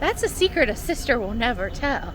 That's a secret a sister will never tell.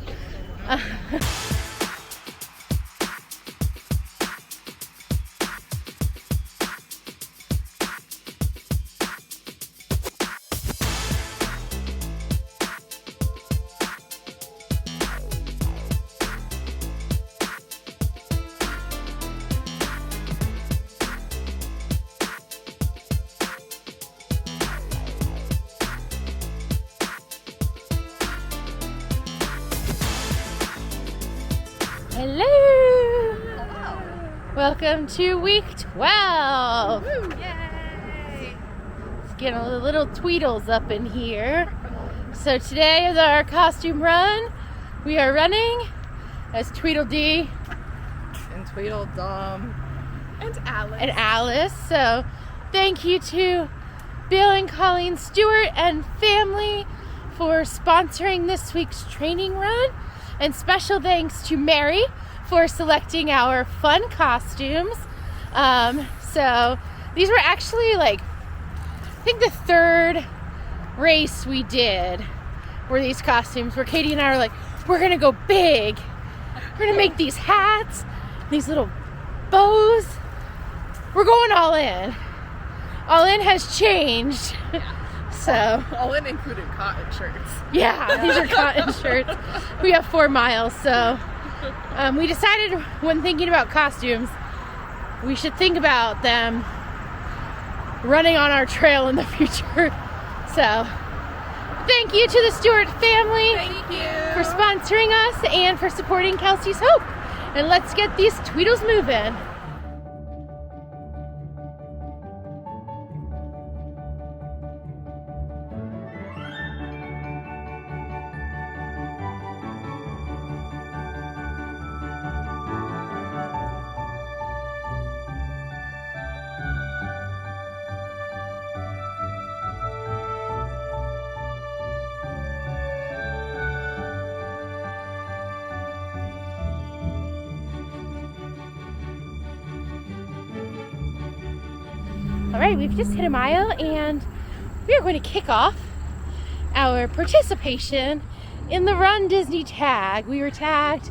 Hello! Welcome to week 12. Woo, yay! Let's get a little Tweedles up in here. So today is our costume run. We are running as Tweedledee And Tweedledum and Alice. and Alice. So thank you to Bill and Colleen Stewart and family for sponsoring this week's training run. And special thanks to Mary for selecting our fun costumes. So these were actually I think the third race we did were these costumes where Katie and I were like, we're gonna go big. We're gonna make these hats, these little bows. We're going all in. All in has changed. So all in included cotton shirts. yeah, these are cotton shirts. We have 4 miles, so we decided when thinking about costumes, we should think about them running on our trail in the future. So thank you to the Stewart family Thank you for sponsoring us and for supporting Kelsey's Hope. And let's get these Tweedles moving. All right, we've just hit a mile and we are going to kick off our participation in the runDisney tag. We were tagged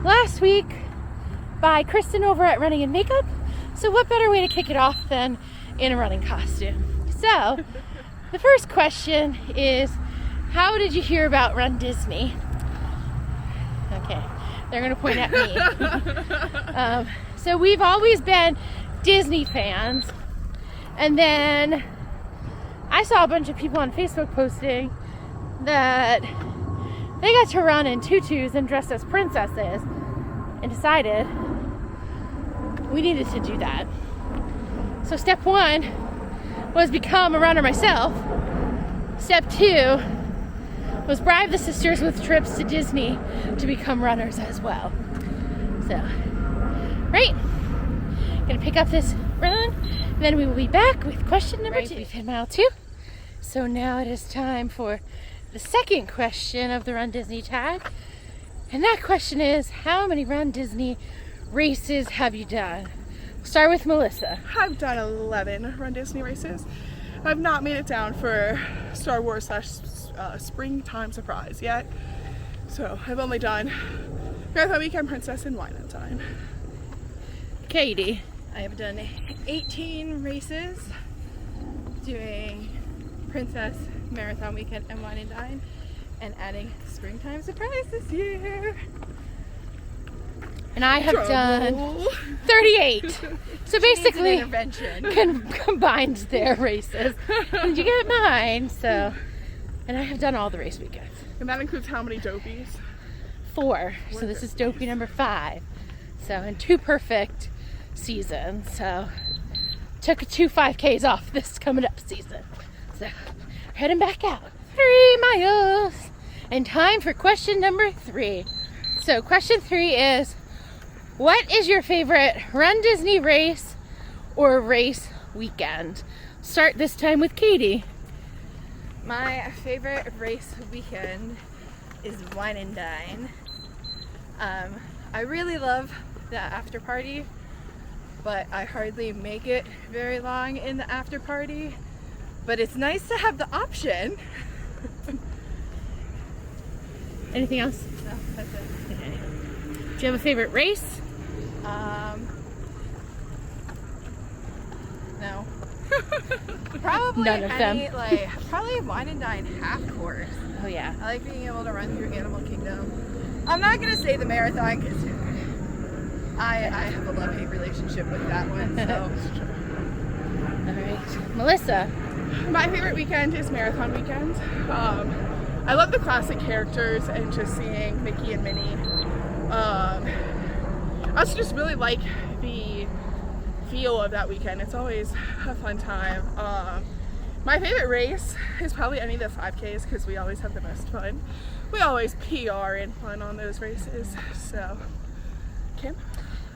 last week by Kristen over at Running and Makeup. So what better way to kick it off than in a running costume? So the first question is, how did you hear about runDisney? Okay, they're going to point at me. So we've always been Disney fans. And then I saw a bunch of people on Facebook posting that they got to run in tutus and dressed as princesses and decided we needed to do that. So step 1 was become a runner myself. Step 2 was bribe the sisters with trips to Disney to become runners as well. So, right? Gonna pick up this run, and then we will be back with question number 2. We've hit mile 2, so now it is time for the second question of the runDisney tag, and that question is, how many runDisney races have you done? Start with Melissa. I've done 11 runDisney races. I've not made it down for Star Wars / Springtime Surprise yet. So I've only done Marathon Weekend, Princess, and Wine and Dine. Katie. I have done 18 races, doing Princess, Marathon Weekend, and Wine and Dine, and adding Springtime Surprise this year. And I have done 38. So basically, combined their races. And you get mine, so. And I have done all the race weekends. And that includes how many Dopeys? 4. So this is Dopey number 5. So, and 2 perfect seasons. So, took 2 5Ks off this coming up season. So, heading back out. 3 miles. And time for question number 3. So, question 3 is, what is your favorite runDisney race or race weekend? Start this time with Katie. My favorite race weekend is Wine and Dine. I really love the after party, but I hardly make it very long in the after party. But it's nice to have the option Anything else? No, that's it. Okay. Do you have a favorite race? No. Probably None of them. Probably Wine and Dine half course. Oh yeah. I like being able to run through Animal Kingdom. I'm not gonna say the marathon because I have a love-hate relationship with that one. So All right. Melissa. My favorite weekend is marathon weekend. I love the classic characters and just seeing Mickey and Minnie. I also just really like the feel of that weekend. It's always a fun time. My favorite race is probably any of the 5Ks because we always have the most fun. We always PR and fun on those races. So, Kim?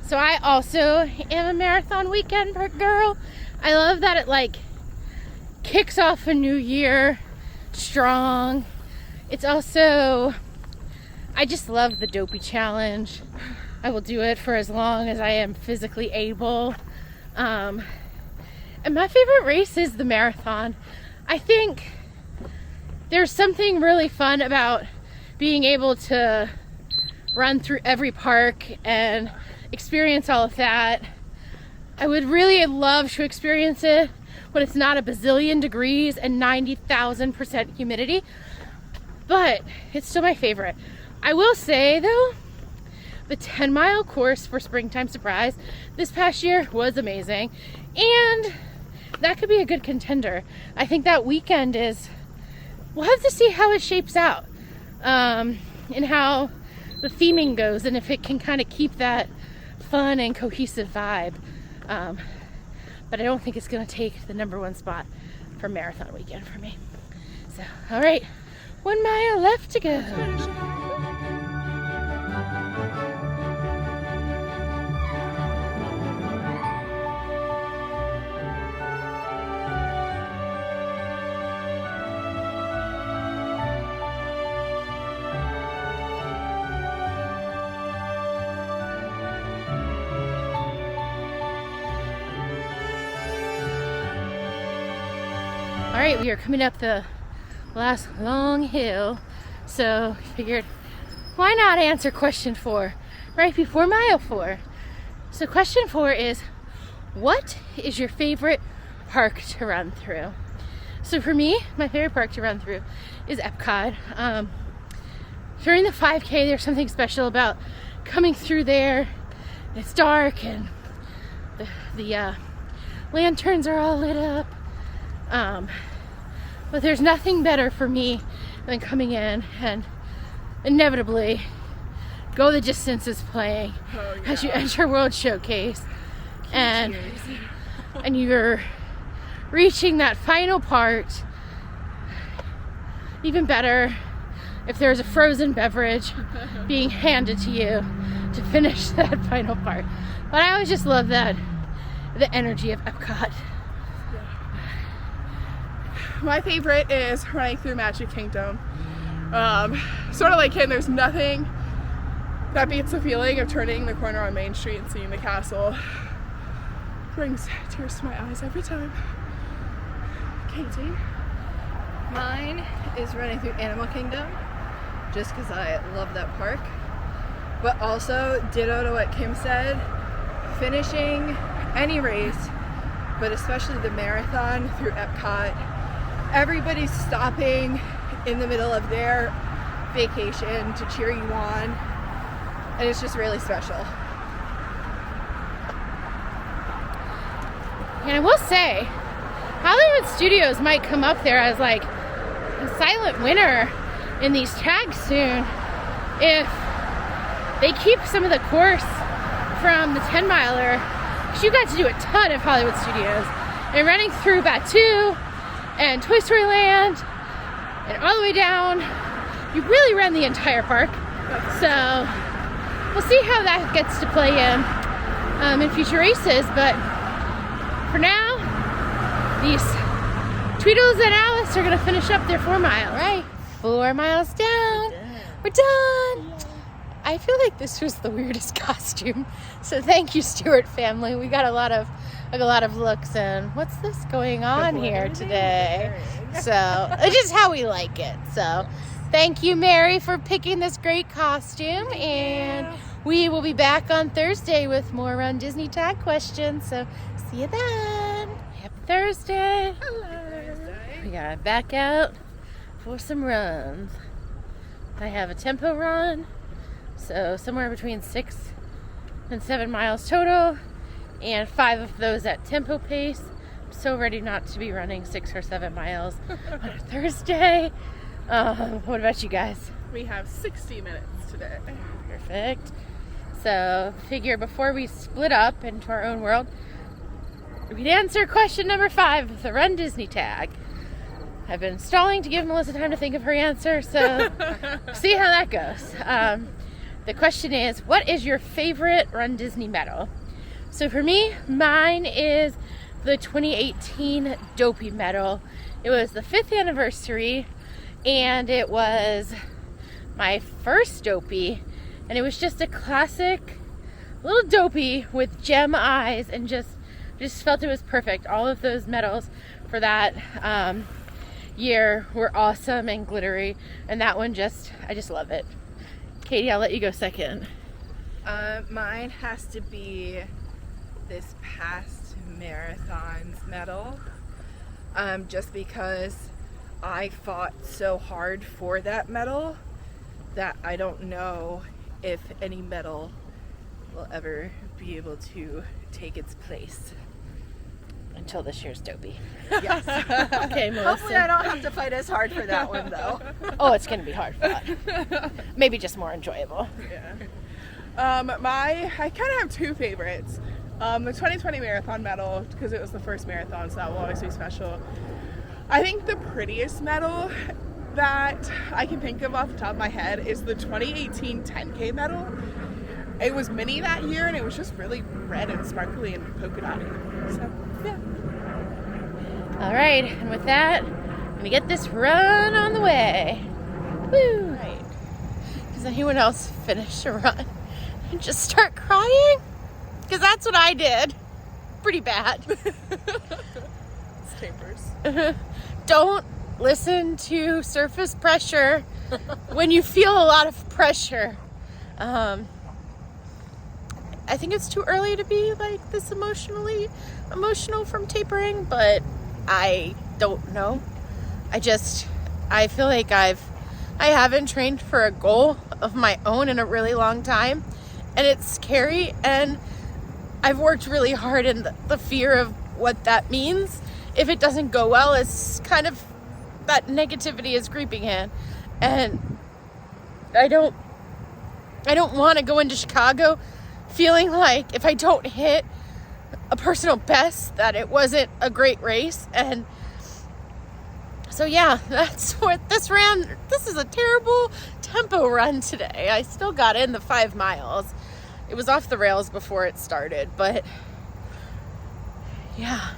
So I also am a marathon weekend girl. I love that it like kicks off a new year strong. It's also, I just love the Dopey challenge. I will do it for as long as I am physically able. And my favorite race is the marathon. I think there's something really fun about being able to run through every park and experience all of that. I would really love to experience it when it's not a bazillion degrees and 90,000% humidity, but it's still my favorite. I will say though, the 10-mile course for Springtime Surprise this past year was amazing, and that could be a good contender. I think that weekend we'll have to see how it shapes out, and how the theming goes, and if it can kind of keep that fun and cohesive vibe. But I don't think it's gonna take the #1 spot for marathon weekend for me. So, all right, 1 mile left to go. All right, we are coming up the last long hill, so I figured why not answer question 4 right before mile 4. So question 4 is, what is your favorite park to run through? So for me, my favorite park to run through is Epcot. During the 5K, there's something special about coming through there. It's dark and the lanterns are all lit up. But there's nothing better for me than coming in and inevitably Go the Distance is playing as you enter World Showcase, and you're reaching that final part. Even better if there's a frozen beverage being handed to you to finish that final part. But I always just love the energy of Epcot. My favorite is running through Magic Kingdom. Sort of like him, there's nothing that beats the feeling of turning the corner on Main Street and seeing the castle. Brings tears to my eyes every time. Katie? Mine is running through Animal Kingdom, just because I love that park. But also, ditto to what Kim said, finishing any race, but especially the marathon through Epcot. Everybody's stopping in the middle of their vacation to cheer you on, and it's just really special. And I will say, Hollywood Studios might come up there as like a silent winner in these tags soon if they keep some of the course from the 10-miler. Because you got to do a ton of Hollywood Studios, and running through Batu and Toy Story Land and all the way down, you really ran the entire park. So we'll see how that gets to play in future races, but for now, these Tweedles and Alice are gonna finish up their 4 mile. Right, 4 miles down. We're done. I feel like this was the weirdest costume, so thank you, Stewart family. We got a lot of looks, and what's this going on here today? So it's just how we like it. So Thank you, Mary, for picking this great costume. And we will be back on Thursday with more Run Disney Tag questions. So see you then. Happy Thursday. Hello. We gotta back out for some runs. I have a tempo run, so somewhere between 6 and 7 miles total, and 5 of those at tempo pace. I'm so ready not to be running 6 or 7 miles on a Thursday. What about you guys? We have 60 minutes today. Perfect. So figure before we split up into our own world, we'd answer question number 5 of the Run Disney tag. I've been stalling to give Melissa time to think of her answer, so see how that goes. The question is, what is your favorite Run Disney medal? So for me, mine is the 2018 Dopey medal. It was the 5th anniversary, and it was my first Dopey, and it was just a classic little Dopey with gem eyes, and just felt it was perfect. All of those medals for that year were awesome and glittery, and that one I just love it. Katie, I'll let you go second. Mine has to be this past marathon's medal, just because I fought so hard for that medal that I don't know if any medal will ever be able to take its place. Until this year's Dopey. Yes. Okay, Melissa. Hopefully I don't have to fight as hard for that one, though. Oh, it's going to be hard fought. Maybe just more enjoyable. Yeah. I kind of have 2 favorites. The 2020 marathon medal, because it was the first marathon, so that will always be special. I think the prettiest medal that I can think of off the top of my head is the 2018 10K medal. It was mini that year, and it was just really red and sparkly and polka dotty. So, yeah. All right, and with that, I'm going to get this run on the way. Woo! Right. Does anyone else finish a run and just start crying? Because that's what I did. Pretty bad. It's tapers. Don't listen to surface pressure when you feel a lot of pressure. I think it's too early to be like this emotional from tapering, but I don't know. I feel like I haven't trained for a goal of my own in a really long time, and it's scary, and I've worked really hard, and the fear of what that means if it doesn't go well is kind of, that negativity is creeping in, and I don't want to go into Chicago feeling like if I don't hit a personal best that it wasn't a great race. And so yeah, that's what this is a terrible tempo run today. I still got in the 5 miles. It was off the rails before it started, but yeah.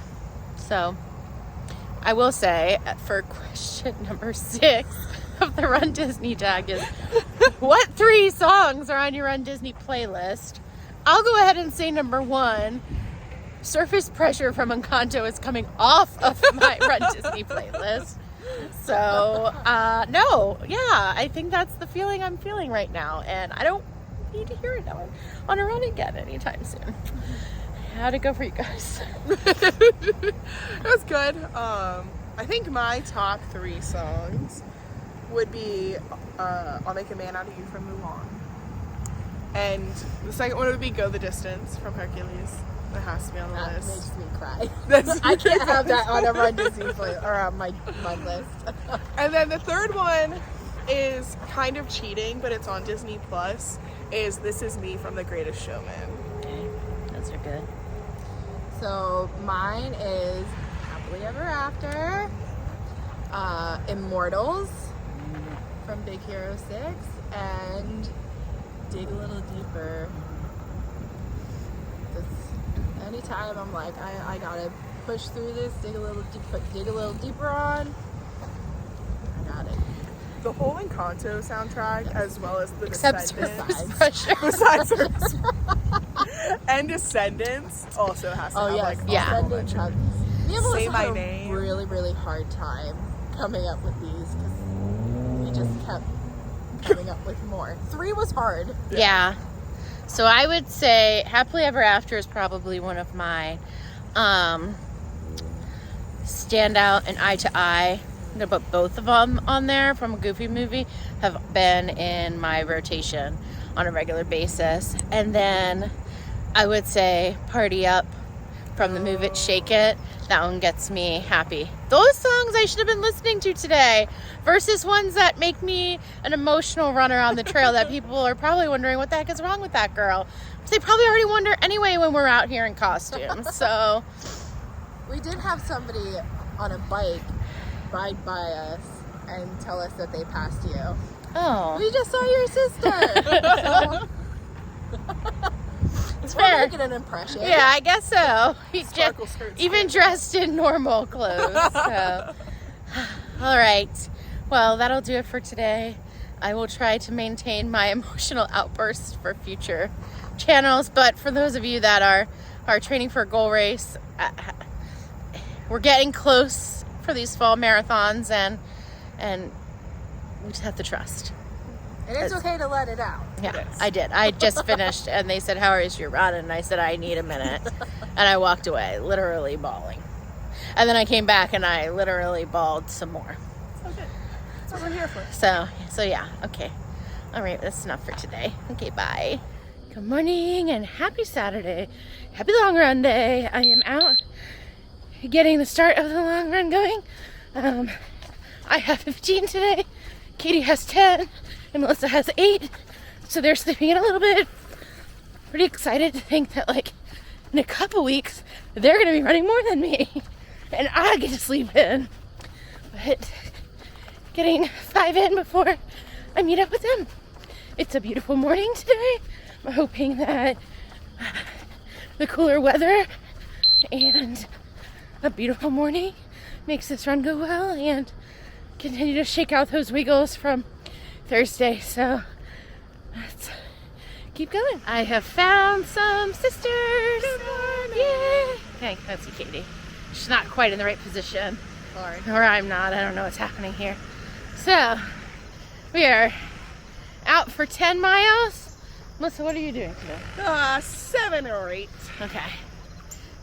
So I will say, for question number 6 of the Run Disney tag is, what 3 songs are on your Run Disney playlist? I'll go ahead and say number 1, Surface Pressure from Encanto is coming off of my Run Disney playlist. So, no, yeah, I think that's the feeling I'm feeling right now, and I don't need to hear it on a run again anytime soon. How'd it go for you guys? It was good. I think my top 3 songs would be I'll Make a Man Out of You from Mulan. And the second one would be Go the Distance from Hercules. It has to be on the That list. makes me cry. I can't have that on a Run Disney or on my list. And then the third one is kind of cheating, but it's on Disney Plus, is This Is Me from The Greatest Showman. Okay, those are good. So mine is Happily Ever After, Immortals from Big Hero 6, and Dig a Little Deeper. Anytime I'm like, I gotta push through this, dig a little deeper on, I got it. The whole Encanto soundtrack, as well as the Except Descendants. Surface Pressure. Besides Surface and Descendants also has to have like yeah. honorable mention. Me and Say Melissa My had Name. a really, really hard time coming up with these because we just kept coming up with more. 3 was hard. Yeah. So I would say Happily Ever After is probably one of my standout, and Eye to Eye. I'm gonna put both of them on there from a Goofy movie. Have been in my rotation on a regular basis. And then I would say Party Up from the Move It, Shake It. That one gets me happy. Those songs I should have been listening to today versus ones that make me an emotional runner on the trail that people are probably wondering what the heck is wrong with that girl. They probably already wonder anyway when we're out here in costumes. So We did have somebody on a bike ride by us and tell us that they passed you. oh, We just saw your sister. So, it's we're fair. making an impression. Yeah, I guess so. Sparkle skirts. Even dressed in normal clothes. So. All right. Well, that'll do it for today. I will try to maintain my emotional outbursts for future channels. But for those of you that are training for a goal race, we're getting close for these fall marathons, and we just have to trust. And it's okay to let it out. Yeah, Yes. I did. I just finished, and they said, "How is your run?" And I said, "I need a minute," and I walked away, literally bawling. And then I came back, and I literally bawled some more. Oh, good. That's what we're here for. So yeah, okay. All right, that's enough for today. Okay, bye. Good morning and happy Saturday. Happy long run day. I am out getting the start of the long run going. I have 15 today. Katie has 10 and Melissa has 8. So they're sleeping in a little bit. Pretty excited to think that like in a couple weeks they're gonna be running more than me and I get to sleep in. But getting 5 in before I meet up with them. It's a beautiful morning today. I'm hoping that the cooler weather and a beautiful morning makes this run go well and continue to shake out those wiggles from Thursday. So let's keep going. I have found some sisters. Yay! Okay, that's Katie. She's not quite in the right position. Sorry. Or I'm not. I don't know what's happening here. So, we are out for 10 miles. Melissa, what are you doing today? 7 or 8. Okay.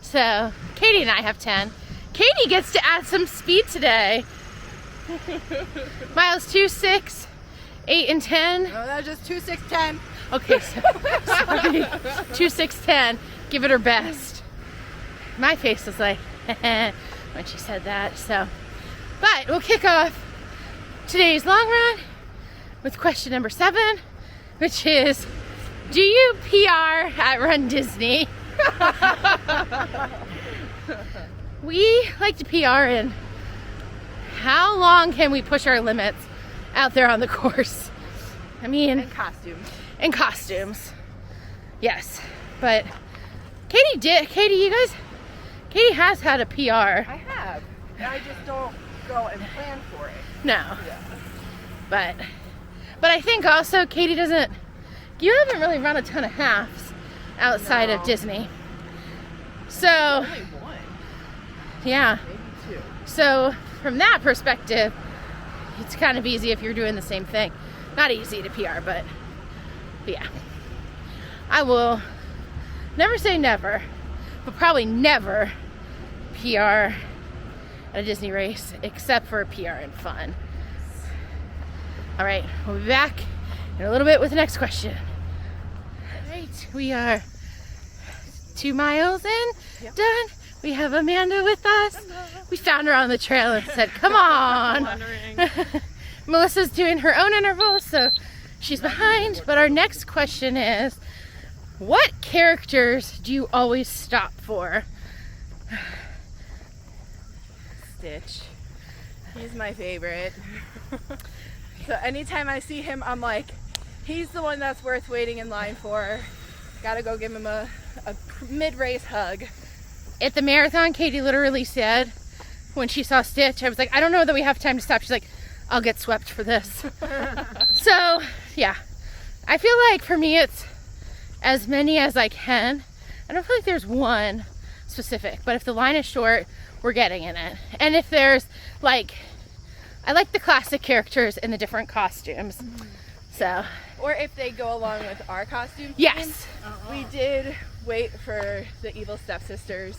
So, Katie and I have 10. Katie gets to add some speed today. Miles 2, 6, 8, and 10. No, that's just 2, 6, 10. Okay, so sorry. 2, 6, 10. Give it her best. My face was like, when she said that. So, but we'll kick off today's long run with question number 7, which is, do you PR at runDisney? We like to PR in how long can we push our limits out there on the course? I mean, And costumes. in costumes. Yes. But Katie, Katie has had a PR. I have. I just don't go and plan for it. No. Yeah. But I think also Katie you haven't really run a ton of halves outside of No. Disney. So, Only one, yeah. maybe 2. So, from that perspective, it's kind of easy if you're doing the same thing. Not easy to PR, but yeah. I will never say never, but probably never PR at a Disney race, except for PR and fun. All right, we'll be back in a little bit with the next question. All right, we are 2 miles in, Yep. done. We have Amanda with us. We found her on the trail and said, come on. Wondering. Melissa's doing her own interval, so she's behind. But our next question is, what characters do you always stop for? Stitch. He's my favorite. So anytime I see him, I'm like, he's the one that's worth waiting in line for. Gotta go give him a mid-race hug. At the marathon, Katie literally said, when she saw Stitch, I was like, I don't know that we have time to stop. She's like, I'll get swept for this. So, yeah. I feel like for me, it's as many as I can. I don't feel like there's one specific, but if the line is short, we're getting in it. And if there's like I like the classic characters in the different costumes. So, Or if they go along with our costume. yes. We did wait for the evil stepsisters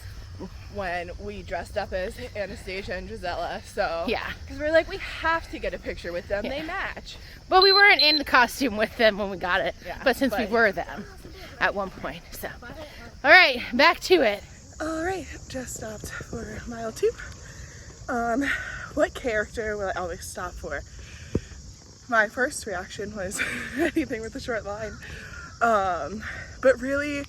when we dressed up as Anastasia and Drizella. So Yeah. because we're like, we have to get a picture with them. Yeah. They match. Well, we weren't in the costume with them when we got it, Yeah, but since we but- were them at one point, so. All right, back to it. Alright, just stopped for mile 2. What character will I always stop for? My first reaction was anything with a short line. But really,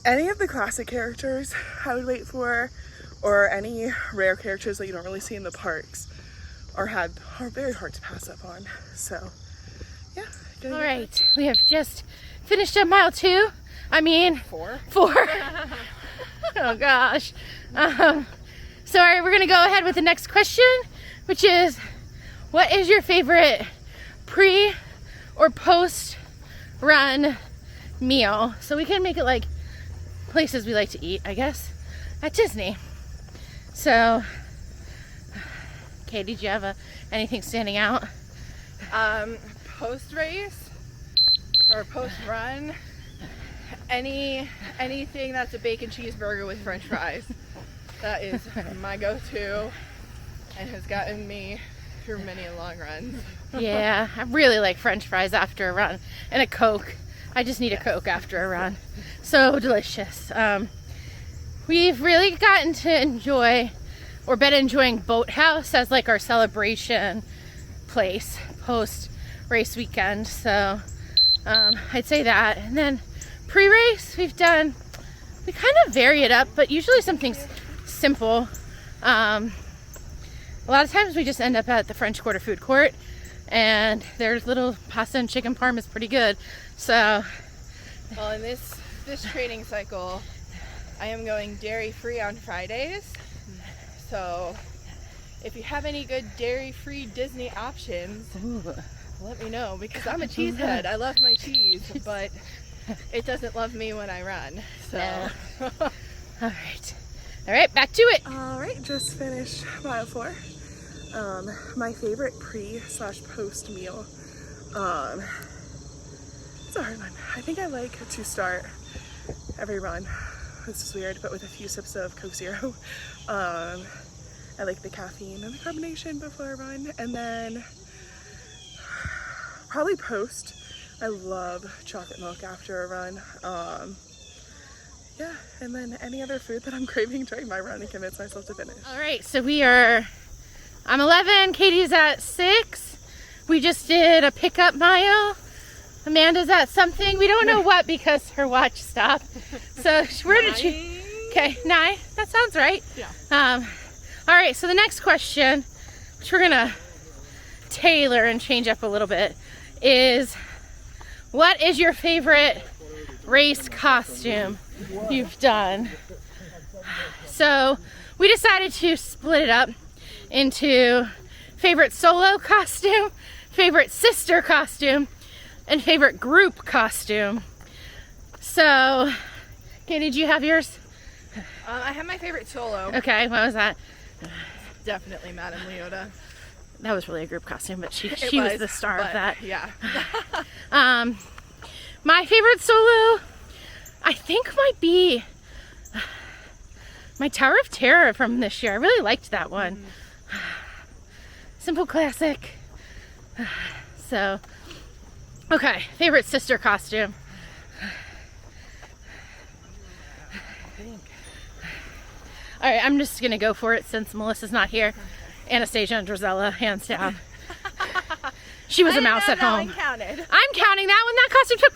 any of the classic characters I would wait for, or any rare characters that you don't really see in the parks, are very hard to pass up on. So, yeah. All right, we have just finished up mile 2. I mean, 4. Oh gosh. So all right, we're gonna go ahead with the next question, which is, what is your favorite pre or post run meal? So we can make it like places we like to eat, I guess, at Disney. So, Katie, did you have anything standing out? Post race or post run, anything that's a bacon cheeseburger with French fries. That is my go-to and has gotten me through many long runs. Yeah, I really like French fries after a run, and a Coke. I just need a Coke after a run. So delicious. We've really gotten to enjoy, or been enjoying Boathouse as like our celebration place post race weekend. So I'd say that. And then pre-race, we kind of vary it up, but usually something's simple. A lot of times we just end up at the French Quarter food court, and their little pasta and chicken parm is pretty good. So, well, in this training cycle, I am going dairy-free on Fridays. So, if you have any good dairy-free Disney options, let me know, because I'm a cheesehead. I love my cheese, but it doesn't love me when I run. So, all right, back to it. Alright, just finished mile 4. My favorite pre/post meal. It's a hard one. I think I like to start every run. This is weird, but with a few sips of Coke Zero. I like the caffeine and the carbonation before a run. And then probably post. I love chocolate milk after a run. Yeah, and then any other food that I'm craving during my run and convince myself to finish. All right, so I'm 11, Katie's at 6. We just did a pickup mile. Amanda's at something. We don't know what because her watch stopped. So where did she? Okay, 9. That sounds right. Yeah. All right, so the next question, which we're gonna tailor and change up a little bit, is what is your favorite race costume you've done? So we decided to split it up into favorite solo costume, favorite sister costume, and favorite group costume. So, Katie, did you have yours? I have my favorite solo. Okay, what was that? Definitely Madame Leota. That was really a group costume, but she It was the star of that. Yeah. My favorite solo, I think, might be my Tower of Terror from this year. I really liked that one. Simple classic. So, okay, favorite sister costume. All right, I'm just gonna go for it since Melissa's not here. Anastasia and Drizella, hands down. She was a mouse at home. Counted. I'm counting that one. That costume took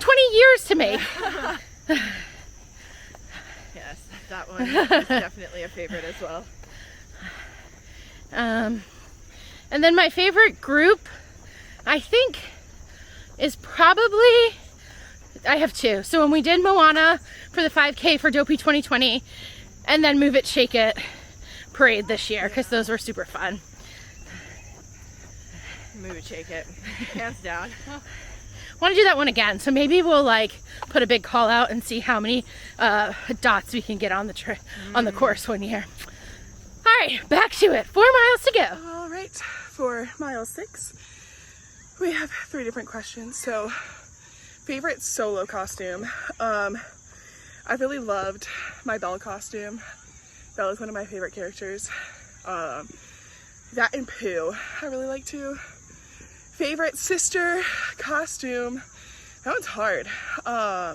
20 years to make. Yes, that one is definitely a favorite as well. And then my favorite group, I think, is probably, I have 2. So when we did Moana for the 5K for Dopey 2020, and then Move It, Shake It parade this year, because those were super fun. Move It, Shake It. Hands down. Want to do that one again, so maybe we'll like put a big call out and see how many dots we can get on the on the course one year. All right, back to it. 4 miles to go. All right, for mile 6, we have 3 different questions. So, favorite solo costume. I really loved my Belle costume. Belle is one of my favorite characters. That and Pooh, I really like too. Favorite sister costume. That one's hard. I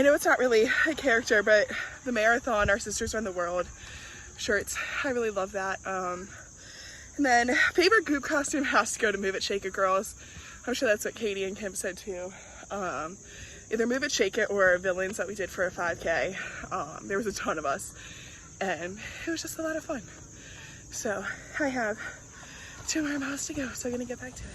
know it's not really a character, but the marathon, Our Sisters Run the World shirts, I really love that. And then favorite group costume has to go to Move It, Shake It Girls. I'm sure that's what Katie and Kim said too. Either Move It, Shake It or villains that we did for a 5K. There was a ton of us and it was just a lot of fun. So I have 2 more miles to go, so I'm gonna get back to it.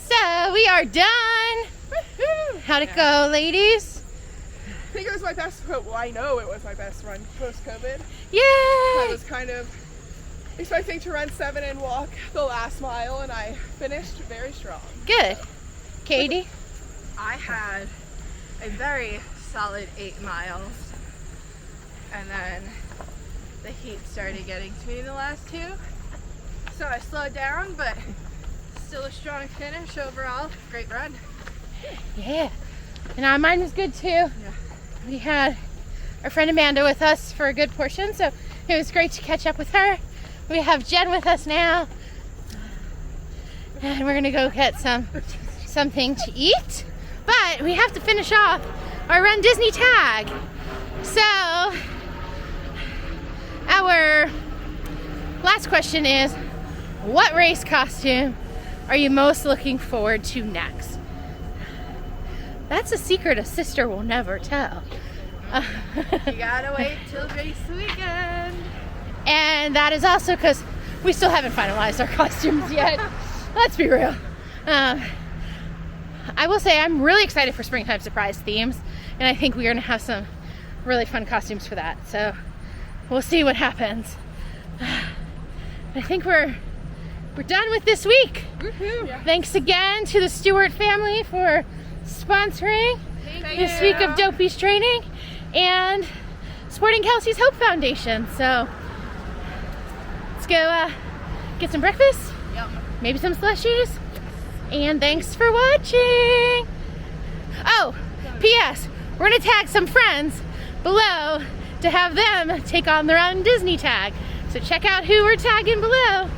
So we are done. How'd it go, ladies? I think it was my best, well, I know it was my best run post-COVID. Yay! I was kind of expecting to run 7 and walk the last mile, and I finished very strong. Good. Katie? I had a very solid 8 miles, and then the heat started getting to me the last 2. So I slowed down, but still a strong finish overall. Great run. Yeah. And mine was good too. Yeah. We had our friend Amanda with us for a good portion, so it was great to catch up with her. We have Jen with us now, and we're gonna go get something to eat. But we have to finish off our Run Disney tag. So our last question is, what race costume are you most looking forward to next? That's a secret a sister will never tell. You gotta wait till race weekend. And that is also because we still haven't finalized our costumes yet. Let's be real. I will say I'm really excited for springtime surprise themes, and I think we're gonna have some really fun costumes for that. So we'll see what happens. I think we're done with this week. Yeah. Thanks again to the Stewart family for sponsoring this week of Dopey's training and supporting Kelsey's Hope Foundation. So let's go get some breakfast, maybe some slushies, and thanks for watching. Oh, P.S. we're gonna tag some friends below to have them take on their own Disney tag. So check out who we're tagging below.